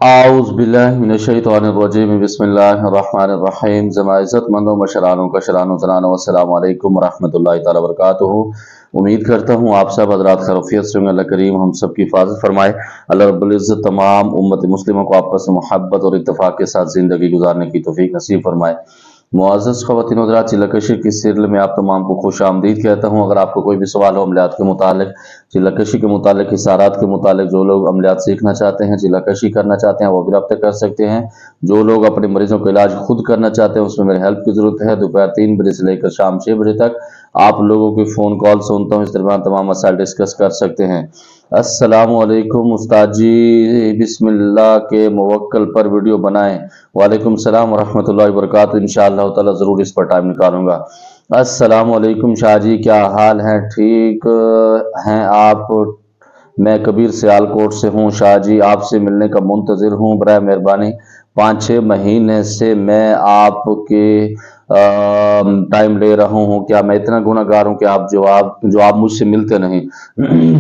आउज़ बिल्लाहि मिनश्शैतानिर्रजीम बिस्मिल्लाहिर्रहमानिर्रहीम। ज़मा इज़्ज़त मंदों मशरानों कशरानों ज़नानों अस्सलामु अलैकुम वरहमतुल्लाहि तआला वबरकातुहू। उम्मीद करता हूँ आप सब हज़रात खैरियत से होंगे। अल्लाह करीम हम सब की हिफाज़त फरमाए। अल्लाह रब्बुल इज़्ज़त तमाम उम्मत मुस्लिमों को आपस में मोहब्बत और इत्तेफाक के साथ ज़िंदगी गुजारने की तौफीक नसीब फरमाए। मुअज़्ज़ज़ ख़वातीन हज़रात, चिल्लाकशी की सीरियल में आप तमाम को खुश आमदीद कहता हूँ। अगर आपको कोई भी सवाल हो अमलियात के मुतालिक, चिल्लाकशी के मुतालिक, इशारात के मुतालिक, जो लोग अमलियात सीखना चाहते हैं, चिल्लाकशी करना चाहते हैं, वो भी रब्ता कर सकते हैं। जो लोग अपने मरीजों का इलाज खुद करना चाहते हैं, उसमें मेरी हेल्प की ज़रूरत है। दोपहर 3 बजे से लेकर शाम 6 बजे तक आप लोगों की फ़ोन कॉल सुनता हूँ। इस दरमियान तमाम मसाइल डिस्कस कर सकते हैं। अस्सलामु अलैकुम उस्ताद जी, बिस्मिल्लाह के मुवक्कल पर वीडियो बनाएं। वालेकुम सलाम वरहमतुल्लाहि वबरकातुहू। इंशाअल्लाह ताला ज़रूर इस पर टाइम निकालूंगा। अस्सलामु अलैकुम शाह जी, क्या हाल है? ठीक हैं आप? मैं कबीर सियालकोट से हूँ शाह जी, आपसे मिलने का मुंतज़िर हूँ। बराए मेहरबानी 5-6 महीने से मैं आपके टाइम ले रहा हूँ। क्या मैं इतना गुनहगार हूँ कि आप मुझसे मिलते नहीं?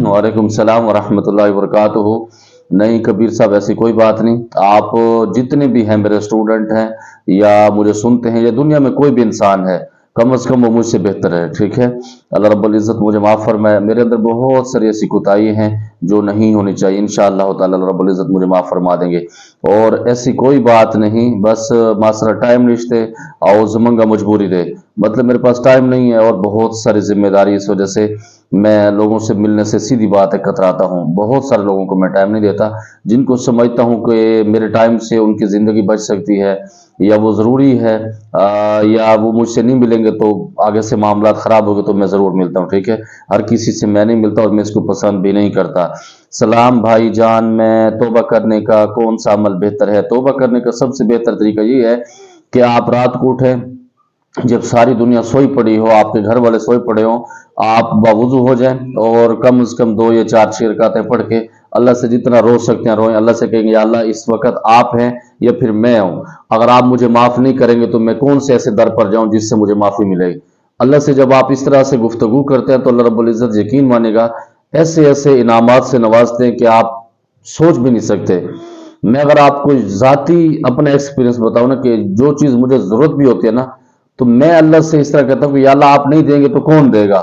वालेकुम सलाम वरहमतुल्लाहि वबरकातुहू। नहीं कबीर साहब, ऐसी कोई बात नहीं। आप जितने भी हैं, मेरे स्टूडेंट हैं या मुझे सुनते हैं या दुनिया में कोई भी इंसान है, कम से कम वो मुझसे बेहतर है। ठीक है, अल्लाह रब्बुल इज़्ज़त मुझे माफ़ फरमाए। मेरे अंदर बहुत सारी ऐसी कोताही हैं जो नहीं होनी चाहिए। इंशाअल्लाह ताला अल्लाह रब्बुल इज़्ज़त मुझे माफ़ फरमा देंगे। और ऐसी कोई बात नहीं, बस मासरा टाइम रिश्ते और ज़मंगा मजबूरी दे। मतलब मेरे पास टाइम नहीं है और बहुत सारी जिम्मेदारी, इस वजह से मैं लोगों से मिलने से सीधी बात है कतराता हूँ। बहुत सारे लोगों को मैं टाइम नहीं देता, जिनको समझता हूँ कि मेरे टाइम से उनकी ज़िंदगी बच सकती है या वो ज़रूरी है, या वो मुझसे नहीं मिलेंगे तो आगे से मामला ख़राब हो गए, तो मैं ज़रूर मिलता हूँ। ठीक है, हर किसी से मैं नहीं मिलता और मैं इसको पसंद भी नहीं करता। सलाम भाई जान, मैं तौबा करने का कौन सा अमल बेहतर है? तौबा करने का सबसे बेहतर तरीका ये है कि आप रात को उठें, जब सारी दुनिया सोई पड़ी हो, आपके घर वाले सोए पड़े हो, आप बावुज़ू हो जाएं और कम से कम 2 या 4 6 रकातें पढ़ के अल्लाह से जितना रो सकते हैं रोएं। अल्लाह से कहेंगे, या अल्लाह इस वक्त आप हैं या फिर मैं हूं, अगर आप मुझे माफ़ नहीं करेंगे तो मैं कौन से ऐसे दर पर जाऊं जिससे मुझे माफ़ी मिलेगी। अल्लाह से जब आप इस तरह से गुफ्तगू करते हैं तो अल्लाह रब्बुल इज़्ज़त यकीन मानेगा, ऐसे ऐसे इनामात से नवाजते हैं कि आप सोच भी नहीं सकते। मैं अगर आपको ज़ाती अपना एक्सपीरियंस बताऊं ना, कि जो चीज़ मुझे ज़रूरत भी होती है ना, तो मैं अल्लाह से इस तरह कहता हूं कि या अल्लाह आप नहीं देंगे तो कौन देगा,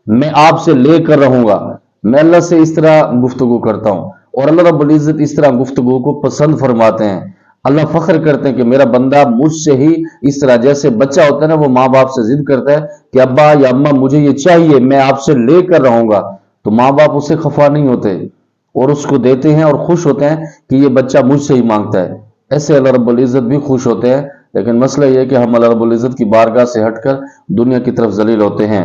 मैं आपसे लेकर रहूंगा। मैं अल्लाह से इस तरह गुफ्तगू करता हूं और अल्लाह रब्बुल इज़्ज़त इस तरह गुफ्तगू को पसंद फरमाते हैं। अल्लाह फख्र करते हैं कि मेरा बंदा मुझसे ही इस तरह, जैसे बच्चा होता है ना, वो माँ बाप से जिद करता है कि अब्बा या अम्मा मुझे ये चाहिए, मैं आपसे लेकर रहूंगा, तो माँ बाप उससे खफा नहीं होते और उसको देते हैं और खुश होते हैं कि ये बच्चा मुझसे ही मांगता है। ऐसे अल्लाह रब्बुल इज़्ज़त भी खुश होते हैं। लेकिन मसला ये है कि हम अल्लाह रब्बुल इज़्ज़त की बारगाह से हटकर दुनिया की तरफ जलील होते हैं।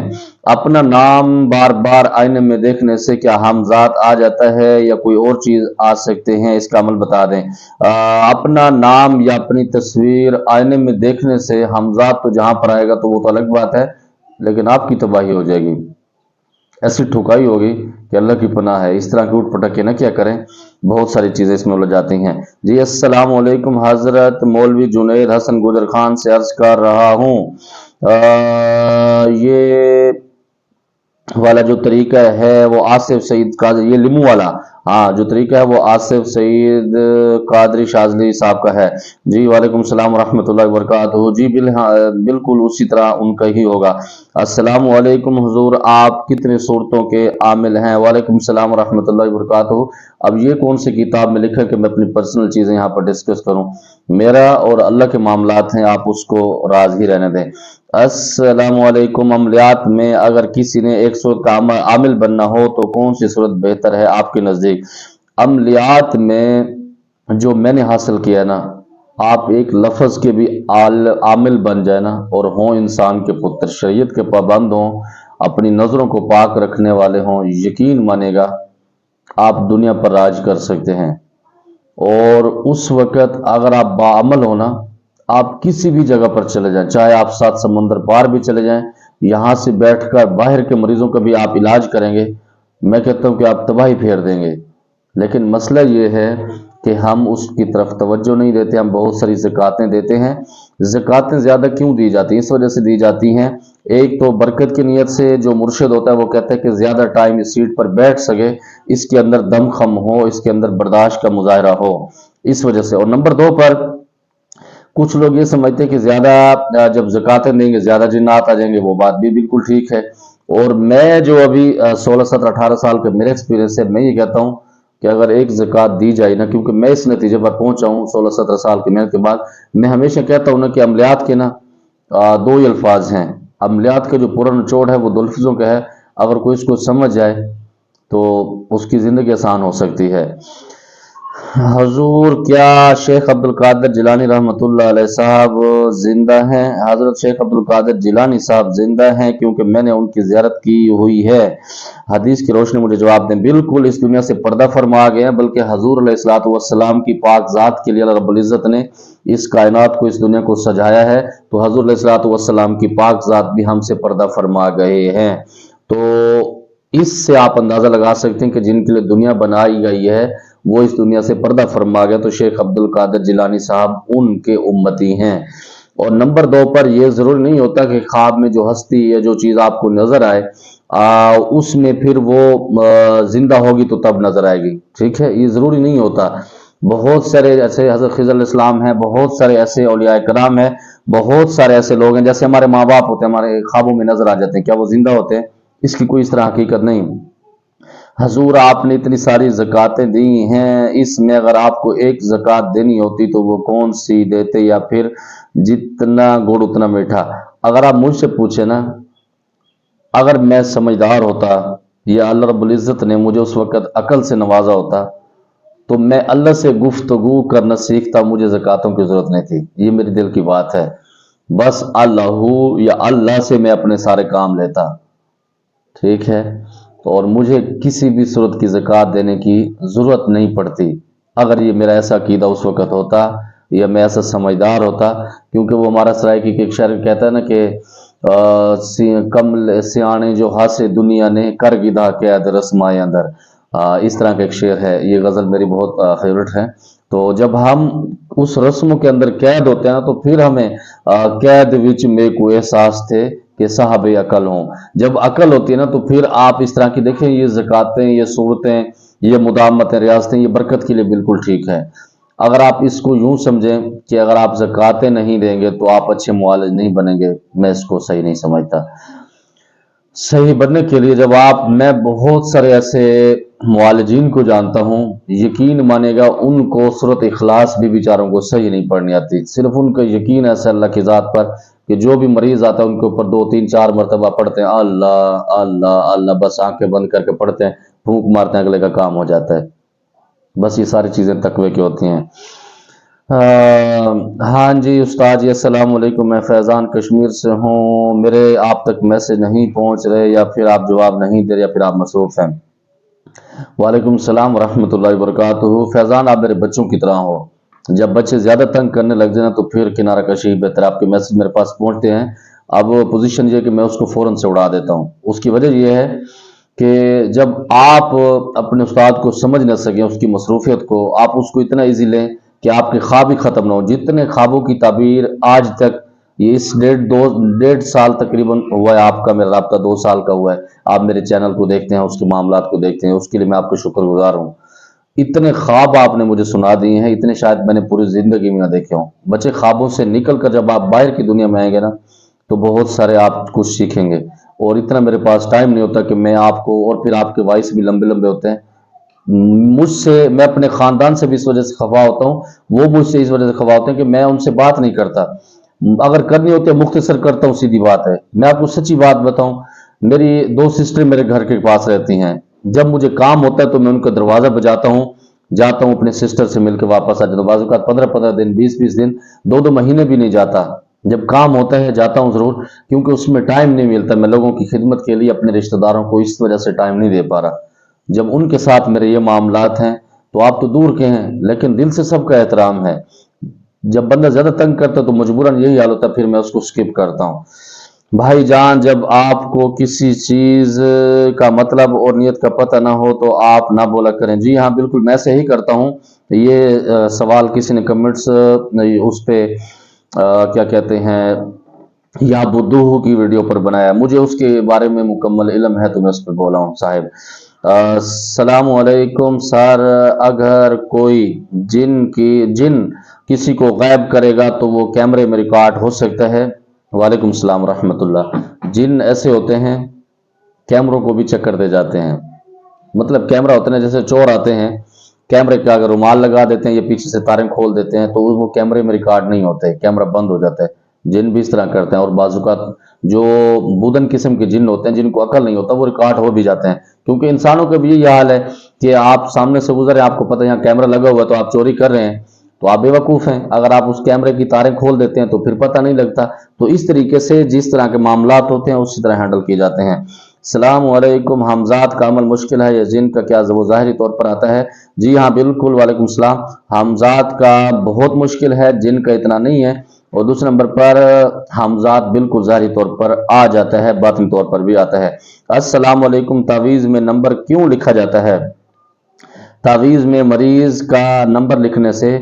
अपना नाम बार बार आईने में देखने से क्या हमजात आ जाता है या कोई और चीज आ सकते हैं? इसका अमल बता दें। अपना नाम या अपनी तस्वीर आईने में देखने से हमजात तो जहां पर आएगा तो वो तो अलग बात है, लेकिन आपकी तबाही हो जाएगी, ऐसी ठुकाई होगी कि अल्लाह की पनाह है। इस तरह के उठ पटक के ना क्या करें, बहुत सारी चीज़ें इसमें उलझ जाती हैं। जी अस्सलाम वालेकुम हज़रत, मौलवी जुनैद हसन गुजर खान से अर्ज कर रहा हूँ। ये वाला जो तरीका है वो आसिफ सईद कादरी, ये लिमू वाला, हाँ जो तरीका है वो आसिफ सईद कादरी शाजली साहब का है। जी वालेकुम सलाम रहमतुल्लाहि व बरकातहू। जी बिल्कुल उसी तरह उनका ही होगा। अस्सलाम वालेकुम हुजूर, आप कितने सूरतों के आमिल हैं? वालेकुम सलाम रहमतुल्लाहि व बरकातहू। अब ये कौन सी किताब में लिखा कि मैं अपनी पर्सनल चीज़ें यहाँ पर डिस्कस करूँ? मेरा और अल्लाह के मामलात हैं, आप उसको राज ही रहने दें। अस्सलामु अलैकुम, अमलियात में अगर किसी ने एक सूरत का आमिल बनना हो तो कौन सी सूरत बेहतर है आपके नज़दीक? अमलियात में जो मैंने हासिल किया ना, आप एक लफ्ज़ के भी आमिल बन जाए ना और हों इंसान के पुत्र, शरीयत के पाबंद हों, अपनी नज़रों को पाक रखने वाले हों, यकीन मानेगा आप दुनिया पर राज कर सकते हैं। और उस वक़्त अगर आप बाअमल हो ना, आप किसी भी जगह पर चले जाएं, चाहे आप 7 समुंदर पार भी चले जाएं, यहाँ से बैठकर बाहर के मरीजों का भी आप इलाज करेंगे, मैं कहता हूँ कि आप तबाही फेर देंगे। लेकिन मसला ये है कि हम उसकी तरफ तवज्जो नहीं देते। हम बहुत सारी ज़कातें देते हैं। ज़कातें ज़्यादा क्यों दी जाती हैं? इस वजह से दी जाती हैं, एक तो बरकत की नीयत से, जो मुर्शिद होता है वो कहता है कि ज़्यादा टाइम इस सीट पर बैठ सके, इसके अंदर दम खम हो, इसके अंदर बर्दाश्त का मुजाहरा हो। इस वजह से। और नंबर 2 पर कुछ लोग ये समझते हैं कि ज्यादा जब ज़कातें देंगे ज्यादा जिन्नात आ जाएंगे, वो बात भी बिल्कुल ठीक है। और मैं जो अभी 16 17 18 साल का मेरा एक्सपीरियंस है, मैं ये कहता हूँ कि अगर एक ज़कात दी जाए ना, क्योंकि मैं इस नतीजे पर पहुंचा हूँ 16 17 साल की मेहनत के बाद। मैं हमेशा कहता हूँ ना कि अमलियात के ना दो ही अल्फाज हैं। अमलियात का जो पूरा निचोड़ है वो दो लफ्ज़ों का है। अगर कोई इसको समझ जाए तो उसकी ज़िंदगी आसान हो सकती है। हजूर, क्या शेख अब्दुल कादिर जिलानी रहमतुल्लाह अलैह साहब जिंदा हैं? हजरत शेख अब्दुल कादिर जिलानी साहब जिंदा हैं, क्योंकि मैंने उनकी ज़ियारत की हुई है। हदीस की रोशनी मुझे जवाब दें। बिल्कुल इस दुनिया से पर्दा फरमा गए हैं, बल्कि हजूर अलैहिस्सलातु वस्सलाम की पाक ज़ात के लिए अल्लाह रब्बुल इज़्ज़त ने इस कायनात को, इस दुनिया को सजाया है। तो हजूर अलैहिस्सलातु वस्सलाम की पाक ज़ात भी हमसे पर्दा फरमा गए हैं। तो इससे आप अंदाजा लगा सकते हैं कि जिनके लिए दुनिया बनाई गई है वो इस दुनिया से पर्दा फरमा गया। तो शेख अब्दुल कादिर जिलानी साहब उनके उम्मती हैं। और नंबर 2 पर यह जरूरी नहीं होता कि ख्वाब में जो हस्ती या जो चीज आपको नजर आए उसमें फिर वो जिंदा होगी तो तब नजर आएगी। ठीक है, ये जरूरी नहीं होता। बहुत सारे ऐसे हजरत खिज़र अलैहिस्सलाम हैं, बहुत सारे ऐसे औलिया कराम हैं, बहुत सारे ऐसे लोग हैं, जैसे हमारे माँ बाप होते हैं, हमारे ख्वाबों में नजर आ जाते हैं, क्या वो जिंदा होते हैं? इसकी कोई इस तरह हकीकत नहीं। हजूर, आपने इतनी सारी ज़कातें दी हैं, इसमें अगर आपको एक ज़कात देनी होती तो वो कौन सी देते, या फिर जितना गुड़ उतना मीठा? अगर आप मुझसे पूछे ना, अगर मैं समझदार होता या अल्लाह रब्बुल इज़्ज़त ने मुझे उस वक़्त अकल से नवाजा होता तो मैं अल्लाह से गुफ्तगू करना सीखता, मुझे ज़कातों की ज़रूरत नहीं थी। ये मेरे दिल की बात है। बस अल्लाहू या अल्लाह से मैं अपने सारे काम लेता। ठीक है, तो और मुझे किसी भी सूरत की ज़कात देने की ज़रूरत नहीं पड़ती। अगर ये मेरा ऐसा अकीदा उस वक़्त होता या मैं ऐसा समझदार होता, क्योंकि वो हमारा सराइकी के एक शायर कहता है ना कि कमल सियाने जो हासे दुनिया ने कर गिदा कैद रस्माए अंदर। इस तरह का एक शेर है। ये गज़ल मेरी बहुत फेवरेट है। तो जब हम उस रस्म के अंदर कैद होते हैं ना, तो फिर हमें कैद विच में को एहसास थे कि साहब अकल हों। जब अकल होती है ना, तो फिर आप इस तरह की देखें, ये ज़कातें, ये सूरतें, ये मुदामतें, रियासतें, ये बरकत के लिए बिल्कुल ठीक है। अगर आप इसको यूं समझें कि अगर आप ज़कातें नहीं देंगे तो आप अच्छे मुआलिज नहीं बनेंगे, मैं इसको सही नहीं समझता। सही बनने के लिए जब आप, मैं बहुत सारे ऐसे मुआलिजीन को जानता हूँ, यकीन मानेगा उनको सूरत इखलास भी बेचारों को सही नहीं पढ़नी आती। सिर्फ उनका यकीन है अल्लाह की ज़ात पर कि जो भी मरीज आता है उनके ऊपर 2 3 4 मरतबा पढ़ते हैं अल्लाह अल्लाह अल्लाह, बस आंखें बंद करके पढ़ते हैं, फूंक मारते हैं, अगले का काम हो जाता है। बस ये सारी चीज़ें तकवे की होती हैं। हाँ जी उस्ताद जी, अस्सलाम वालेकुम। मैं फैज़ान कश्मीर से हूँ। मेरे आप तक मैसेज नहीं पहुँच रहे, या फिर आप जवाब नहीं दे रहे, या फिर आप मसरूफ़ हैं। वालेकुम सलाम रहमतुल्लाहि व बरकातुहू। फैज़ान, आप मेरे बच्चों की तरह हो। जब बच्चे ज़्यादा तंग करने लग जाए ना, तो फिर किनारा कशी बेहतर। आपके मैसेज मेरे पास पहुँचते हैं, अब पोजीशन ये है कि मैं उसको फ़ौरन से उड़ा देता हूँ। उसकी वजह यह है कि जब आप अपने उस्ताद को समझ न सकें, उसकी मसरूफियत को, आप उसको इतना ईजी लें कि आपके ख्वाब ही ख़त्म ना हो। जितने ख्वाबों की ताबीर आज तक, ये इस डेढ़ साल तकरीबन हुआ है आपका, मेरा रब्ता 2 साल का हुआ है। आप मेरे चैनल को देखते हैं, उसके मामलात को देखते हैं, उसके लिए मैं आपका शुक्रगुजार हूँ। इतने ख्वाब आपने मुझे सुना दिए हैं, इतने शायद मैंने पूरी जिंदगी में ना देखे हों। बच्चे, ख्वाबों से निकल कर जब आप बाहर की दुनिया में आएंगे ना, तो बहुत सारे आप कुछ सीखेंगे। और इतना मेरे पास टाइम नहीं होता कि मैं आपको, और फिर आपके वॉइस भी लंबे लंबे होते हैं मुझसे, मैं अपने खानदान से भी इस वजह से खफा होता हूँ, वो मुझसे इस वजह से खफा होते हैं कि मैं उनसे बात नहीं करता। अगर करनी होती है मुख्तसर करता हूँ, सीधी बात है। मैं आपको सच्ची बात बताऊं, मेरी 2 सिस्टर मेरे घर के पास रहती हैं। जब मुझे काम होता है तो मैं उनका दरवाजा बजाता हूँ, जाता हूँ अपने सिस्टर से मिलकर वापस आ जाता हूँ। बाज़ औक़ात 15-15 दिन, 20-20 दिन, 2-2 महीने भी नहीं जाता। जब काम होता है जाता हूँ जरूर, क्योंकि उसमें टाइम नहीं मिलता। मैं लोगों की खिदमत के लिए, अपने रिश्तेदारों को इस वजह से टाइम नहीं दे पा रहा। जब उनके साथ मेरे ये मामलात हैं, तो आप तो दूर के हैं, लेकिन दिल से सबका एहतराम है। जब बंदा ज्यादा तंग करता है तो मजबूरन यही हाल होता है, फिर मैं उसको स्किप करता हूँ। भाई जान, जब आपको किसी चीज का मतलब और नियत का पता ना हो तो आप ना बोला करें। जी हाँ, बिल्कुल मैं ऐसे ही करता हूँ। ये सवाल किसी ने कमेंट्स उस पे क्या कहते हैं, या बुद्धू की वीडियो पर बनाया। मुझे उसके बारे में मुकम्मल इल्म है, तो मैं उस पर बोला हूँ साहिब। अस्सलाम वालेकुम सर, अगर कोई जिन किसी को गायब करेगा तो वो कैमरे में रिकॉर्ड हो सकता है? वालेकुम सलाम रहमतुल्लाह। जिन ऐसे होते हैं कैमरों को भी चक्कर दे जाते हैं। मतलब कैमरा होते हैं, जैसे चोर आते हैं, कैमरे का अगर रुमाल लगा देते हैं या पीछे से तारें खोल देते हैं तो वो कैमरे में रिकॉर्ड नहीं होते, कैमरा बंद हो जाता है। जिन भी इस तरह करते हैं, और बाजुकात जो बुदन किस्म के जिन होते हैं जिनको अकल नहीं होता वो रिकॉर्ड हो भी जाते हैं। क्योंकि इंसानों का भी यही हाल है कि आप सामने से गुजरे, आपको पता है यहाँ कैमरा लगा हुआ है तो आप चोरी कर रहे हैं, तो आप बेवकूफ़ हैं। अगर आप उस कैमरे की तारें खोल देते हैं तो फिर पता नहीं लगता। तो इस तरीके से जिस तरह के मामलात होते हैं उसी तरह हैंडल किए जाते हैं। सलाम वालेकुम, हमजात का अमल मुश्किल है या जिन का क्या वो ज़ाहिरी तौर पर आता है? जी हाँ बिल्कुल, वालेकुम सलाम। हमजात का बहुत मुश्किल है, जिन का इतना नहीं है। और दूसरे नंबर पर हमजात बिल्कुल ज़ाहिरी तौर पर आ जाता है, बातिनी तौर पर भी आता है। अस्सलाम वालेकुम, तावीज़ में नंबर क्यों लिखा जाता है? तावीज़ में मरीज का नंबर लिखने से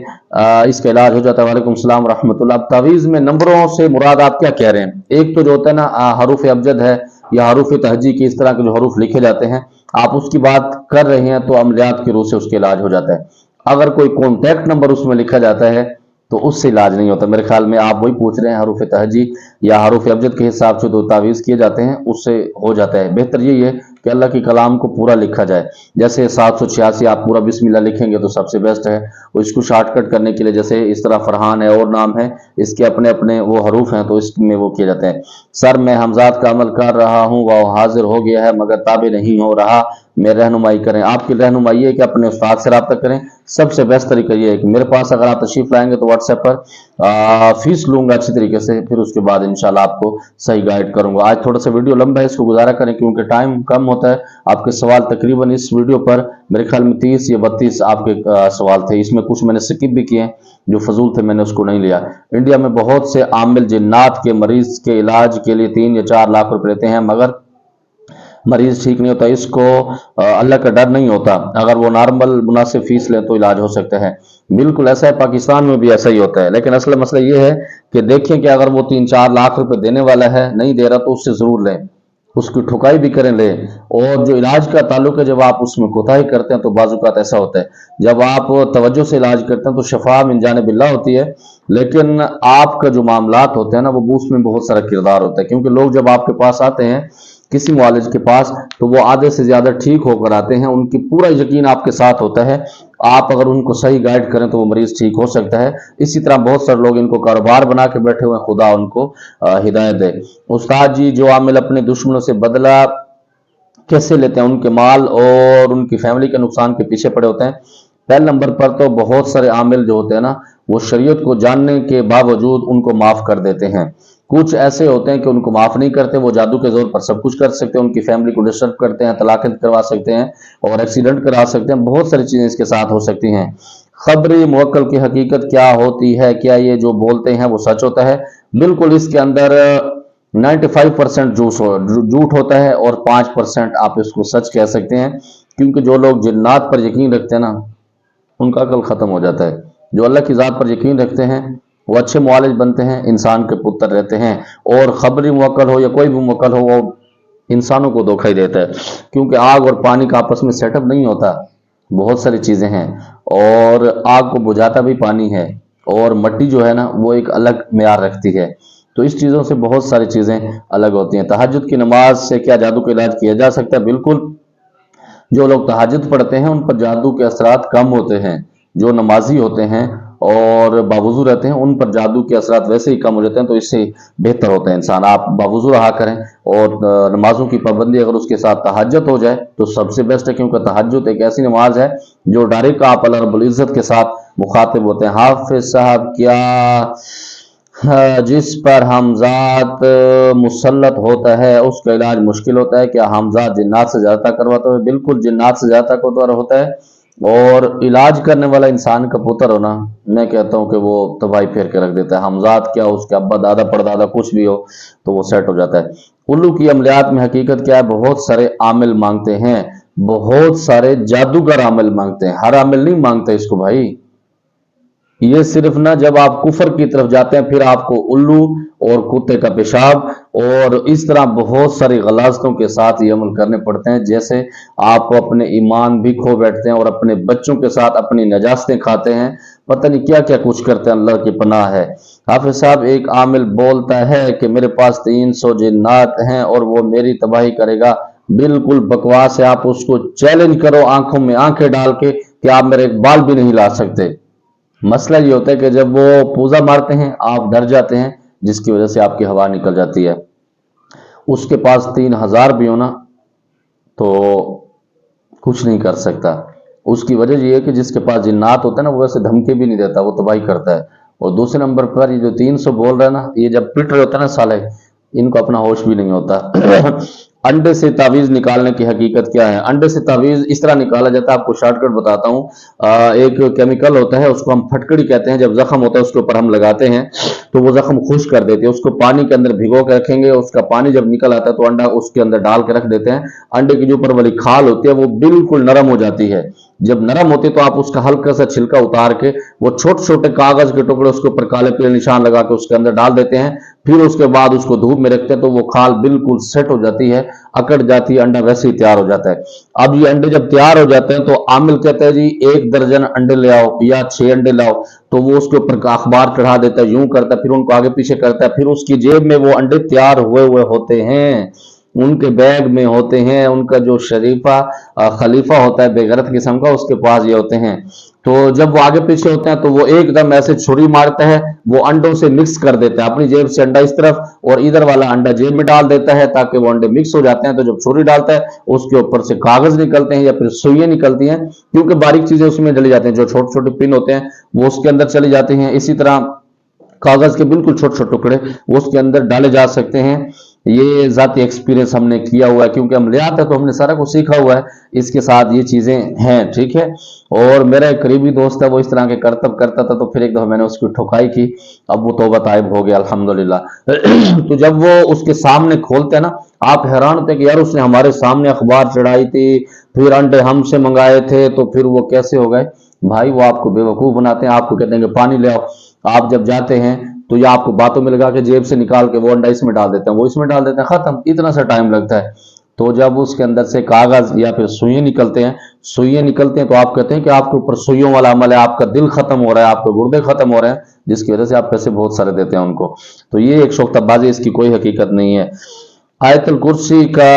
इसका इलाज हो जाता है। वालेकुम सलाम रहमतुल्लाह। तावीज़ में नंबरों से मुराद आप क्या कह रहे हैं? एक तो जो होता है ना हरूफ अबजद है या हरूफ तहजी की, इस तरह के जो हरूफ लिखे जाते हैं, आप उसकी बात कर रहे हैं तो अमलियात की रूह से उसके इलाज हो जाता है। अगर कोई कॉन्टैक्ट नंबर उसमें लिखा जाता है तो उससे इलाज नहीं होता। मेरे ख्याल में आप वही पूछ रहे हैं, हरूफ तहजी या हरूफ अबजद के हिसाब से जो तावीज़ किए जाते हैं उससे हो जाता है। बेहतर यही है कि अल्लाह के कलाम को पूरा लिखा जाए। जैसे 786 आप पूरा बिस्मिल्लाह लिखेंगे तो सबसे बेस्ट है। और इसको शॉर्टकट करने के लिए जैसे इस तरह फरहान है और नाम है, इसके अपने अपने वो हरूफ हैं तो इसमें वो किए जाते हैं। सर मैं हमजात का अमल कर रहा हूँ, वह हाजिर हो गया है मगर ताबे नहीं हो रहा, मैं रहनुमाई करें। आपकी रहनुमाई है कि अपने उस्ताद से रब्ता करें। सबसे बेस्ट तरीका ये है कि मेरे पास अगर आप तशरीफ लाएंगे तो व्हाट्सएप पर फीस लूंगा अच्छी तरीके से, फिर उसके बाद इंशाल्लाह आपको सही गाइड करूंगा। आज थोड़ा सा वीडियो लंबा है, इसको गुजारा करें क्योंकि टाइम कम होता है। आपके सवाल तकरीबन इस वीडियो पर मेरे ख्याल में 30 या 32 आपके सवाल थे, इसमें कुछ मैंने स्किप भी किए जो फजूल थे, मैंने उसको नहीं लिया। इंडिया में बहुत से आमिल जिन्नात के मरीज के इलाज के लिए 3 या 4 लाख रुपए लेते हैं मगर मरीज ठीक नहीं होता। इसको अल्लाह का डर नहीं होता, अगर वो नॉर्मल मुनासिब फीस लें तो इलाज हो सकता है। बिल्कुल ऐसा है, पाकिस्तान में भी ऐसा ही होता है। लेकिन असल मसला ये है कि देखें कि अगर वो 3-4 लाख रुपए देने वाला है, नहीं दे रहा तो उससे जरूर लें, उसकी ठुकाई भी करें ले। और जो इलाज का ताल्लुक है, जब आप उसमें कोताही करते हैं तो बाजुकात ऐसा होता है, जब आप तवज्जो से इलाज करते हैं तो शफा मिन जानिबिल्लाह होती है। लेकिन आपका जो मामलात होते हैं ना, वो उसमें बहुत सारा किरदार होता है। क्योंकि लोग जब आपके पास आते हैं किसी मुआलिज के पास तो वो आधे से ज्यादा ठीक होकर आते हैं, उनकी पूरा यकीन आपके साथ होता है। आप अगर उनको सही गाइड करें तो वो मरीज ठीक हो सकता है। इसी तरह बहुत सारे लोग इनको कारोबार बना के बैठे हुए हैं, खुदा उनको हिदायत दे। उस्ताद जी, जो आमिल अपने दुश्मनों से बदला कैसे लेते हैं, उनके माल और उनकी फैमिली के नुकसान के पीछे पड़े होते हैं। पहले नंबर पर तो बहुत सारे आमिल जो होते हैं ना, वो शरीयत को जानने के बावजूद उनको माफ कर देते हैं। कुछ ऐसे होते हैं कि उनको माफ नहीं करते, वो जादू के जोर पर सब कुछ कर सकते हैं, उनकी फैमिली को डिस्टर्ब करते हैं, तलाक करवा सकते हैं और एक्सीडेंट करा सकते हैं, बहुत सारी चीजें इसके साथ हो सकती हैं। खबरी मुवक्कल की हकीकत क्या होती है? क्या ये जो बोलते हैं वो सच होता है? बिल्कुल, इसके अंदर 95% झूठ होता है और 5% आप इसको सच कह सकते हैं। क्योंकि जो लोग जिन्नात पर यकीन रखते हैं ना, उनका अकल खत्म हो जाता है। जो अल्लाह की ज़ात पर यकीन रखते हैं वो अच्छे मुआलिज बनते हैं, इंसान के पुत्र रहते हैं। और खबरी मुवक्कल हो या कोई भी मुवक्कल हो, वो इंसानों को धोखा ही देता है। क्योंकि आग और पानी का आपस में सेटअप नहीं होता, बहुत सारी चीज़ें हैं। और आग को बुझाता भी पानी है, और मट्टी जो है ना वो एक अलग म्यार रखती है। तो इस चीज़ों से बहुत सारी चीज़ें अलग होती हैं। तहज्जुद की नमाज से क्या जादू का इलाज किया जा सकता है? बिल्कुल, जो लोग तहज्जुद पढ़ते हैं उन पर जादू के असरात कम होते हैं। जो नमाजी होते हैं और बावुजू रहते हैं उन पर जादू के असरात वैसे ही कम हो जाते हैं। तो इससे बेहतर होता है इंसान आप बावुजू रहा करें, और नमाजों की पाबंदी अगर उसके साथ तहज्जुद हो जाए तो सबसे बेस्ट है। क्योंकि तहज्जुद एक ऐसी नमाज है जो डायरेक्ट आप अल्लाह रब्बुल इज्जत के साथ मुखातिब होते हैं। हाफिज साहब, क्या जिस पर हमजात मुसल्लत होता है उसका इलाज मुश्किल होता है? क्या हमजात जिन्नात से ज्यादा करवाता है? बिल्कुल, जिन्नात से ज्यादा होता है। और इलाज करने वाला इंसान का पुत्र होना, मैं कहता हूं कि वो तबाही फेर के रख देता है। हमजात क्या, उसके अब्बा दादा परदादा कुछ भी हो तो वो सेट हो जाता है। उल्लू की अमलियात में हकीकत क्या है? बहुत सारे आमिल मांगते हैं, बहुत सारे जादूगर आमिल मांगते हैं, हर आमिल नहीं मांगते इसको भाई। ये सिर्फ ना जब आप कुफर की तरफ जाते हैं फिर आपको उल्लू और कुत्ते का पेशाब اور اس طرح بہت ساری غلاظتوں کے ساتھ یہ عمل کرنے پڑتے ہیں، جیسے آپ اپنے ایمان بھی کھو بیٹھتے ہیں اور اپنے بچوں کے ساتھ اپنی نجاستیں کھاتے ہیں، پتہ نہیں کیا کیا کچھ کرتے ہیں، اللہ کی پناہ ہے۔ حافظ صاحب، ایک عامل بولتا ہے کہ میرے پاس 300 جنات ہیں اور وہ میری تباہی کرے گا، بالکل بکواس ہے۔ آپ اس کو چیلنج کرو آنکھوں میں آنکھیں ڈال کے کہ آپ میرے بال بھی نہیں لا سکتے۔ مسئلہ یہ ہوتا ہے کہ جب وہ پوزا مارتے ہیں آپ ڈر جاتے ہیں، جس کی وجہ سے آپ کی ہوا نکل جاتی ہے۔ اس کے پاس 3000 بھی ہونا تو کچھ نہیں کر سکتا۔ اس کی وجہ یہ ہے کہ جس کے پاس جنات ہوتا ہے نا، وہ ویسے دھمکی بھی نہیں دیتا، وہ تباہی کرتا ہے۔ اور دوسرے نمبر پر یہ جو 300 بول رہا ہے نا، یہ جب پٹ رہے ہوتا ہے نا سالے، ان کو اپنا ہوش بھی نہیں ہوتا۔ انڈے سے تعویذ نکالنے کی حقیقت کیا ہے؟ انڈے سے تعویذ اس طرح نکالا جاتا ہے، آپ کو شارٹ کٹ بتاتا ہوں۔ ایک کیمیکل ہوتا ہے، اس کو ہم پھٹکڑی کہتے ہیں، جب زخم ہوتا ہے اس کے اوپر ہم لگاتے ہیں تو وہ زخم خشک کر دیتے ہیں۔ اس کو پانی کے اندر بھگو کے رکھیں گے، اس کا پانی جب نکل آتا ہے تو انڈا اس کے اندر ڈال کے رکھ دیتے ہیں۔ انڈے کی جو اوپر والی کھال ہوتی ہے وہ بالکل نرم ہو جاتی ہے۔ جب نرم ہوتی ہے تو آپ اس کا ہلکا سا چھلکا اتار کے وہ چھوٹے چھوٹے کاغذ کے ٹکڑے اس کے اوپر کالے پیلے نشان لگا کے اس کے اندر ڈال دیتے ہیں۔ پھر اس کے بعد اس کو دھوپ میں رکھتے ہیں تو وہ کھال بالکل سیٹ ہو جاتی ہے، اکڑ جاتی ہے، انڈا ویسے ہی تیار ہو جاتا ہے۔ اب یہ انڈے جب تیار ہو جاتے ہیں تو عامل کہتا ہے جی 1 درجن انڈے لے آؤ یا 6 انڈے لاؤ، تو وہ اس کے اوپر کا اخبار چڑھا دیتا ہے، یوں کرتا ہے، پھر ان کو آگے پیچھے کرتا ہے، پھر اس کی جیب میں وہ انڈے تیار ہوئے ہوتے ہیں، ان کے بیگ میں ہوتے ہیں، ان کا جو شریفہ خلیفہ ہوتا ہے بے غیرت قسم کا، اس کے پاس یہ ہوتے ہیں۔ تو جب وہ آگے پیچھے ہوتے ہیں تو وہ ایک دم ایسے چھری مارتا ہے، وہ انڈوں سے مکس کر دیتا ہے، اپنی جیب سے انڈا اس طرف اور ادھر والا انڈا جیب میں ڈال دیتا ہے تاکہ وہ انڈے مکس ہو جاتے ہیں۔ تو جب چھری ڈالتا ہے اس کے اوپر سے کاغذ نکلتے ہیں یا پھر سوئیاں نکلتی ہیں، کیونکہ باریک چیزیں اس میں ڈلی جاتی ہیں، جو چھوٹے چھوٹے پن ہوتے ہیں وہ اس کے اندر چلی جاتی ہیں۔ اسی طرح کاغذ کے بالکل چھوٹے چھوٹے ٹکڑے وہ اس کے اندر ڈالے جا سکتے ہیں۔ یہ ذاتی ایکسپیرینس ہم نے کیا ہوا ہے، کیونکہ ہم لے آتے ہیں تو ہم نے سارا کچھ سیکھا ہوا ہے، اس کے ساتھ یہ چیزیں ہیں، ٹھیک ہے۔ اور میرا ایک قریبی دوست ہے، وہ اس طرح کے کرتب کرتا تھا، تو پھر ایک دفعہ میں نے اس کی ٹھکائی کی، اب وہ توبہ طائب ہو گیا الحمدللہ۔ تو جب وہ اس کے سامنے کھولتے ہیں نا، آپ حیران ہوتے ہیں کہ یار اس نے ہمارے سامنے اخبار چڑھائی تھی، پھر انڈے ہم سے منگائے تھے، تو پھر وہ کیسے ہو گئے؟ بھائی وہ آپ کو بے وقوف بناتے ہیں، آپ کو کہتے ہیں کہ پانی لے آؤ، آپ جب جاتے ہیں تو یہ آپ کو باتوں میں لگا کے جیب سے نکال کے وہ انڈا اس میں ڈال دیتے ہیں، وہ اس میں ڈال دیتے ہیں، ختم، اتنا سا ٹائم لگتا ہے۔ تو جب اس کے اندر سے کاغذ یا پھر سوئیں نکلتے ہیں تو آپ کہتے ہیں کہ آپ کے اوپر سوئیوں والا عمل ہے، آپ کا دل ختم ہو رہا ہے، آپ کے گردے ختم ہو رہے ہیں، جس کی وجہ سے آپ پیسے بہت سارے دیتے ہیں ان کو۔ تو یہ ایک شوخ بازی، اس کی کوئی حقیقت نہیں ہے۔ آیت الکرسی کا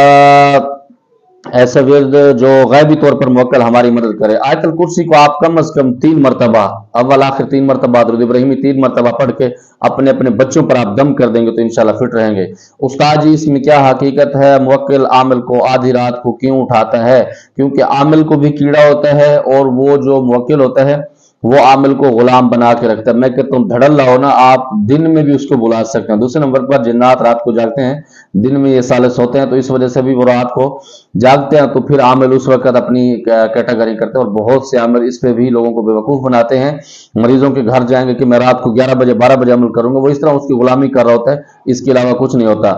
ایسا ورد جو غیبی طور پر موکل ہماری مدد کرے۔ آیت الکرسی کو آپ کم از کم 3 مرتبہ، اول آخر 3 مرتبہ، درود ابراہیمی 3 مرتبہ پڑھ کے اپنے اپنے بچوں پر آپ دم کر دیں گے تو انشاءاللہ فٹ رہیں گے۔ استاد جی اس میں کیا حقیقت ہے؟ موکل عامل کو آدھی رات کو کیوں اٹھاتا ہے؟ کیونکہ عامل کو بھی کیڑا ہوتا ہے اور وہ جو موکل ہوتا ہے وہ عامل کو غلام بنا کے رکھتا ہے۔ میں کہ تم دھڑل رہو نا، آپ دن میں بھی اس کو بلا سکتے ہیں۔ دوسرے نمبر پر جنات رات کو جاگتے ہیں، دن میں یہ سالے سوتے ہیں، تو اس وجہ سے بھی وہ رات کو جاگتے ہیں، تو پھر عامل اس وقت اپنی کیٹیگری کرتے ہیں، اور بہت سے عامل اس پہ بھی لوگوں کو بیوقوف بناتے ہیں۔ مریضوں کے گھر جائیں گے کہ میں رات کو 11 بجے 12 بجے عمل کروں گا، وہ اس طرح اس کی غلامی کر رہا ہوتا ہے، اس کے علاوہ کچھ نہیں ہوتا۔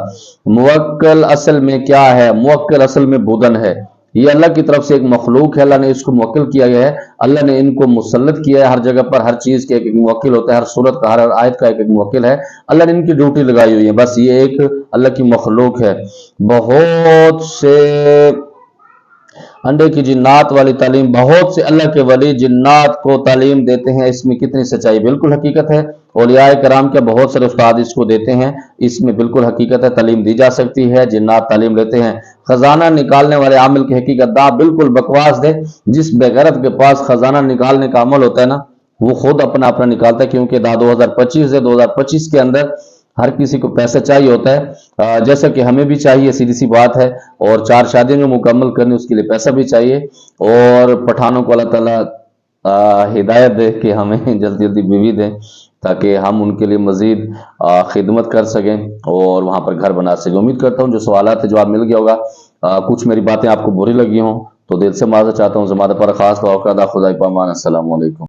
موکل اصل میں کیا ہے؟ موکل اصل میں بدن ہے، یہ اللہ کی طرف سے ایک مخلوق ہے، اللہ نے اس کو موکل کیا گیا ہے، اللہ نے ان کو مسلط کیا ہے، ہر جگہ پر ہر چیز کے ایک موکل ہوتا ہے، ہر صورت کا، ہر آیت کا ایک موکل ہے، اللہ نے ان کی ڈیوٹی لگائی ہوئی ہے، بس یہ ایک اللہ کی مخلوق ہے۔ بہت سے انڈے کی جنات والی تعلیم، بہت سے اللہ کے ولی جنات کو تعلیم دیتے ہیں، اس میں کتنی سچائی؟ بالکل حقیقت ہے، اولیاء کرام کے بہت سارے استاد اس کو دیتے ہیں، اس میں بالکل حقیقت ہے، تعلیم دی جا سکتی ہے، جنات تعلیم لیتے ہیں۔ خزانہ نکالنے والے عامل کی حقیقت دا بالکل بکواس دے، جس بے غیرت کے پاس خزانہ نکالنے کا عمل ہوتا ہے نا، وہ خود اپنا نکالتا ہے، کیونکہ 2025 ہے، 2025 کے اندر ہر کسی کو پیسہ چاہیے ہوتا ہے، جیسا کہ ہمیں بھی چاہیے، سیدھی سی بات ہے، اور 4 شادیوں جو مکمل کرنی اس کے لیے پیسہ بھی چاہیے، اور پٹھانوں کو اللہ تعالیٰ ہدایت دے کہ ہمیں جلدی جلدی بیوی دیں تاکہ ہم ان کے لیے مزید خدمت کر سکیں اور وہاں پر گھر بنا سکیں۔ امید کرتا ہوں جو سوالات جواب مل گیا ہوگا، کچھ میری باتیں آپ کو بری لگی ہوں تو دل سے معذرت چاہتا ہوں، زمانہ پر خاص دعا کا خدا پامان۔ السلام علیکم۔